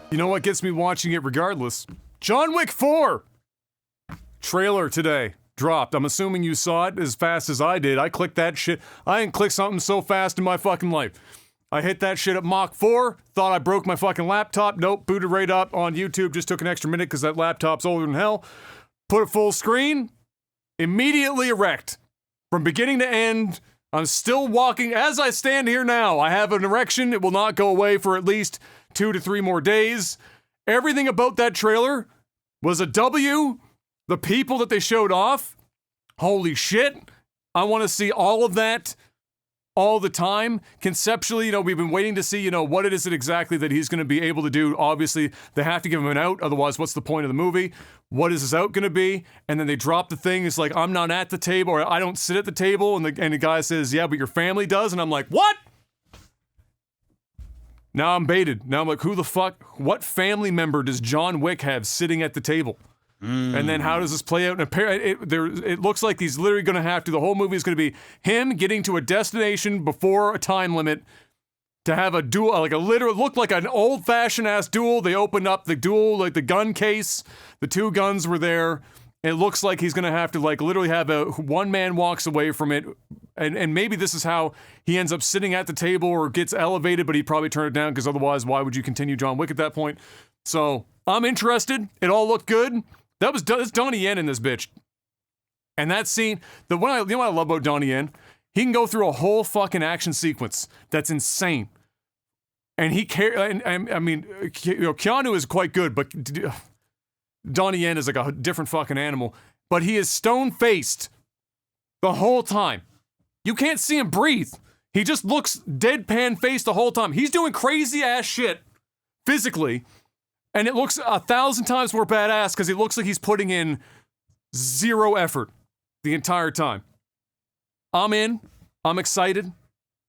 You know what gets me watching it regardless? John Wick 4 trailer today dropped. I'm assuming you saw it as fast as I did. I clicked that shit. I ain't clicked something so fast in my fucking life. I hit that shit at Mach 4, thought I broke my fucking laptop. Nope, booted right up on YouTube. Just took an extra minute because that laptop's older than hell. Put it full screen, immediately erect. From beginning to end, I'm still walking. As I stand here now, I have an erection. It will not go away for at least 2 to 3 more days. Everything about that trailer was a W. The people that they showed off, holy shit. I want to see all of that all the time. Conceptually, we've been waiting to see, what it is exactly that he's going to be able to do. Obviously, they have to give him an out. Otherwise, what's the point of the movie? What is his out going to be? And then they drop the thing. It's like, I'm not at the table, or I don't sit at the table. And the guy says, yeah, but your family does. And I'm like, what? Now I'm baited. Now I'm like, who the fuck? What family member does John Wick have sitting at the table? And then how does this play out? It looks like he's literally going to have to, the whole movie is going to be him getting to a destination before a time limit to have a duel, like a literal, looked like an old-fashioned ass duel. They opened up the duel, like the gun case, the 2 guns were there. It looks like he's going to have to literally have one man walks away from it. And maybe this is how he ends up sitting at the table or gets elevated, but he'd probably turn it down because otherwise, why would you continue John Wick at that point? So I'm interested. It all looked good. That's Donnie Yen in this bitch. And that scene, you know what I love about Donnie Yen? He can go through a whole fucking action sequence that's insane. And Keanu is quite good, but Donnie Yen is like a different fucking animal. But he is stone-faced the whole time. You can't see him breathe. He just looks deadpan-faced the whole time. He's doing crazy-ass shit physically. And it looks 1,000 times more badass because it looks like he's putting in 0 effort the entire time. I'm in. I'm excited.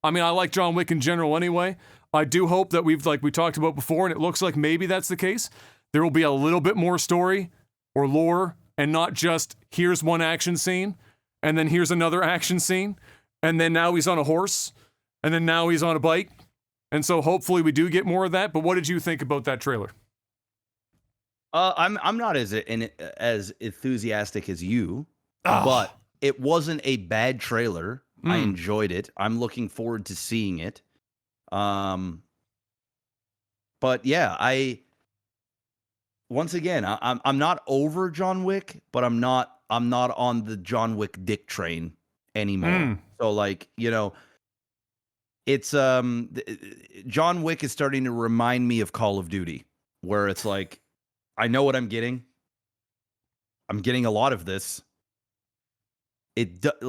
I mean, I like John Wick in general anyway. I do hope that we talked about before, and it looks like maybe that's the case. There will be a little bit more story or lore and not just here's one action scene and then here's another action scene and then now he's on a horse and then now he's on a bike. And so hopefully we do get more of that. But what did you think about that trailer? I'm not as enthusiastic as you, but it wasn't a bad trailer. I enjoyed it. I'm looking forward to seeing it. But yeah, once again, I'm not over John Wick, but I'm not on the John Wick dick train anymore. So it's John Wick is starting to remind me of Call of Duty, where it's like, I know what I'm getting. I'm getting a lot of this. At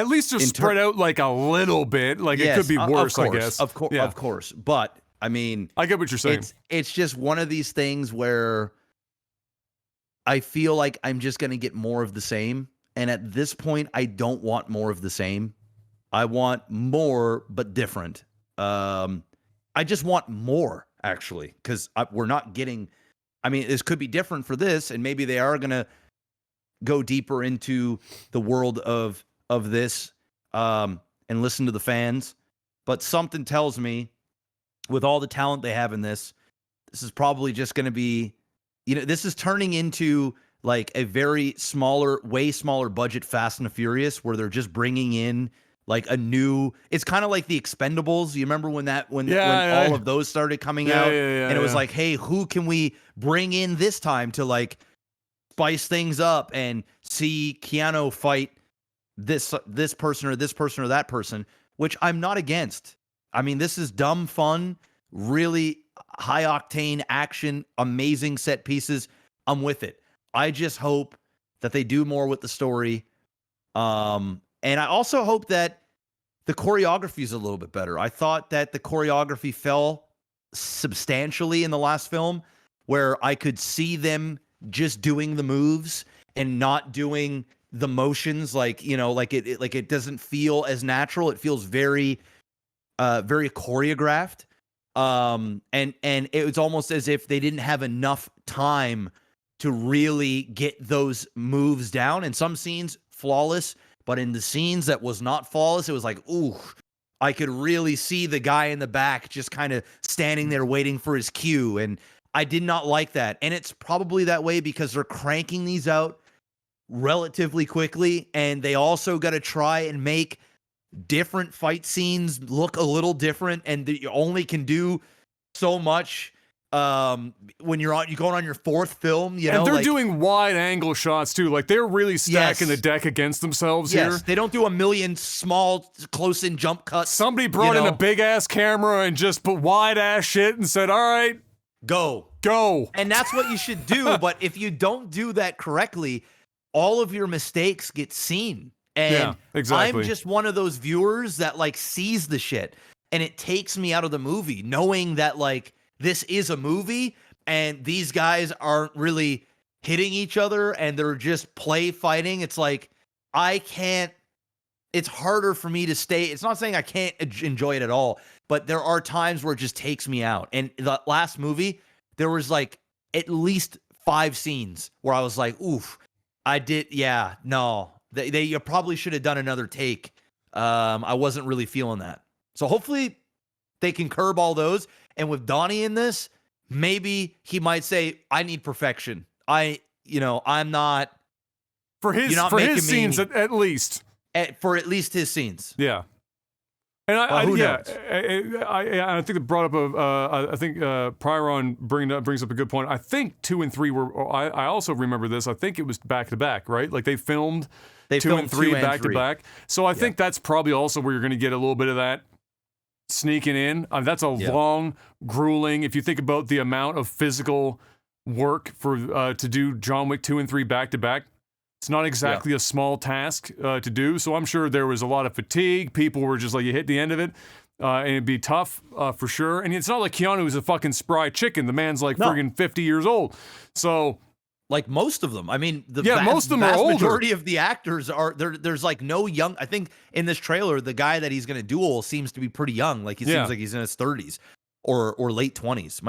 least just spread out like a little bit. Like it could be worse, I guess. Of course. But I mean, I get what you're saying. It's just one of these things where I feel like I'm just going to get more of the same. And at this point, I don't want more of the same. I want more, but different. I just want more, actually, because we're not getting. I mean, this could be different for this, and maybe they are going to go deeper into the world of this and listen to the fans. But something tells me, with all the talent they have in this is probably just going to be, this is turning into like a very way smaller budget Fast and the Furious, where they're just bringing in like a new, it's kind of like the Expendables. You remember when all of those started coming out? And it was like, hey, who can we bring in this time to like spice things up and see Keanu fight this person or this person or that person, which I'm not against. I mean, this is dumb fun, really high octane action, amazing set pieces. I'm with it. I just hope that they do more with the story. And I also hope that the choreography is a little bit better. I thought that the choreography fell substantially in the last film, where I could see them just doing the moves and not doing the motions, like it doesn't feel as natural. It feels very choreographed. And it was almost as if they didn't have enough time to really get those moves down. In some scenes, flawless, but in the scenes that was not flawless, it was like, ooh, I could really see the guy in the back just kind of standing there waiting for his cue. And I did not like that. And it's probably that way because they're cranking these out relatively quickly. And they also got to try and make different fight scenes look a little different. And you only can do so much when you're going on your fourth film, you know, and they're doing wide angle shots too. Like they're really stacking the deck against themselves here. They don't do a million small close in jump cuts. Somebody brought in a big ass camera and just put wide ass shit and said, all right, go. And that's what you should do. But if you don't do that correctly, all of your mistakes get seen. And yeah, exactly. I'm just one of those viewers that like sees the shit, and it takes me out of the movie knowing that like this is a movie and these guys aren't really hitting each other and they're just play fighting. It's like, it's harder for me to stay. It's not saying I can't enjoy it at all, but there are times where it just takes me out. And the last movie, there was like at least 5 scenes where I was like, oof, you probably should have done another take. I wasn't really feeling that. So hopefully they can curb all those. And with Donnie in this, maybe he might say, I need perfection. I'm not for his scenes at least. For at least his scenes. Yeah. And I think it brought up I think Prioron brings up a good point. I think 2 and 3 were. I also remember this. I think it was back to back, right? Like they filmed 2 and 3 back to back. So I think that's probably also where you're going to get a little bit of that sneaking in. That's a long, grueling. If you think about the amount of physical work for to do John Wick 2 and 3 back to back. It's not exactly a small task to do, so I'm sure there was a lot of fatigue. People were just like, you hit the end of it, and it'd be tough for sure. And it's not like Keanu is a fucking spry chicken. The man's like friggin' 50 years old. So, like most of them. I mean, most of them are older. Majority of the actors are there. There's like no young. I think in this trailer, the guy that he's going to duel seems to be pretty young. Like he seems like he's in his 30s. Or late 20s,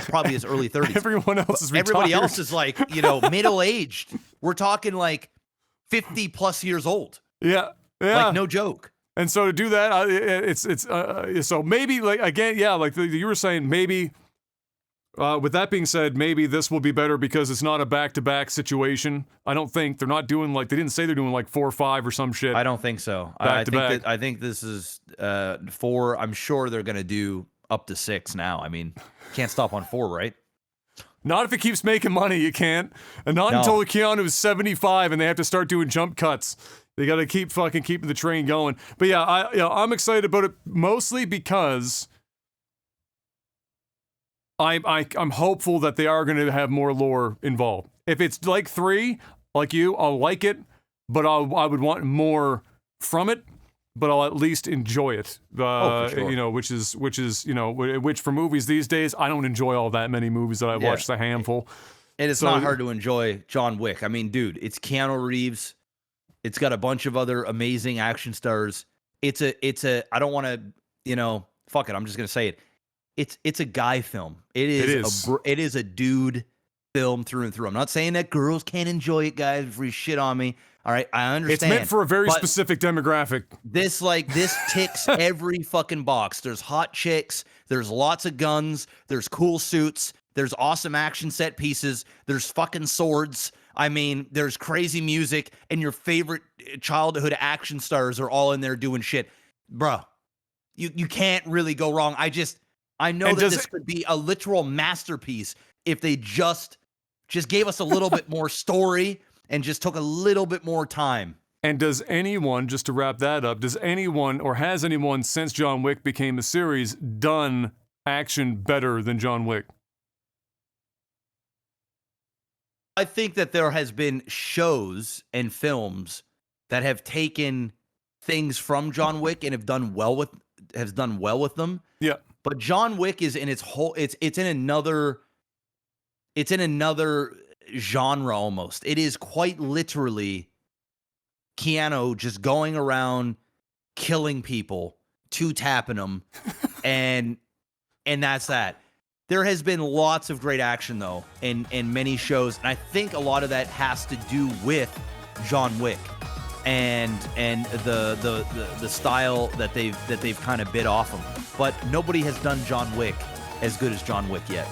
probably his early 30s. Everyone else is retired. Everybody else is like, middle aged. We're talking like 50 plus years old. Yeah. Like no joke. And so to do that, so maybe like again, like you were saying, maybe. With that being said, maybe this will be better because it's not a back-to-back situation. I don't think they're not doing they didn't say they're doing like 4 or 5 or some shit. I don't think so. I think this is 4. I'm sure they're gonna do up to 6 now. I mean, can't stop on 4, right? Not if it keeps making money, you can't. And not until Keanu is 75 and they have to start doing jump cuts. They got to keep keeping the train going. But yeah, I'm excited about it mostly because I'm hopeful that they are going to have more lore involved. If it's like 3, like you, I'll like it, but I would want more from it. But I'll at least enjoy it, for sure. Which for movies these days, I don't enjoy all that many movies that I've watched, a handful. And it's not hard to enjoy John Wick. I mean, dude, it's Keanu Reeves. It's got a bunch of other amazing action stars. I don't want to, fuck it. I'm just going to say it. It's a guy film. It is a dude film through and through. I'm not saying that girls can't enjoy it, guys, before you shit on me. All right, I understand. It's meant for a very specific demographic. This ticks every fucking box. There's hot chicks. There's lots of guns. There's cool suits. There's awesome action set pieces. There's fucking swords. I mean, there's crazy music, and your favorite childhood action stars are all in there doing shit. Bruh, you can't really go wrong. I know that this could be a literal masterpiece if they just gave us a little bit more story and just took a little bit more time. And does anyone, just to wrap that up, has anyone since John Wick became a series done action better than John Wick? I think that there has been shows and films that have taken things from John Wick and have done well with them. Yeah. But John Wick is in its whole it's in another genre almost. It is quite literally Keanu just going around killing people, two-tapping them, and that's that. There has been lots of great action though in many shows, and I think a lot of that has to do with John Wick. and the style that they've kind of bit off him. But nobody has done John Wick as good as John Wick yet.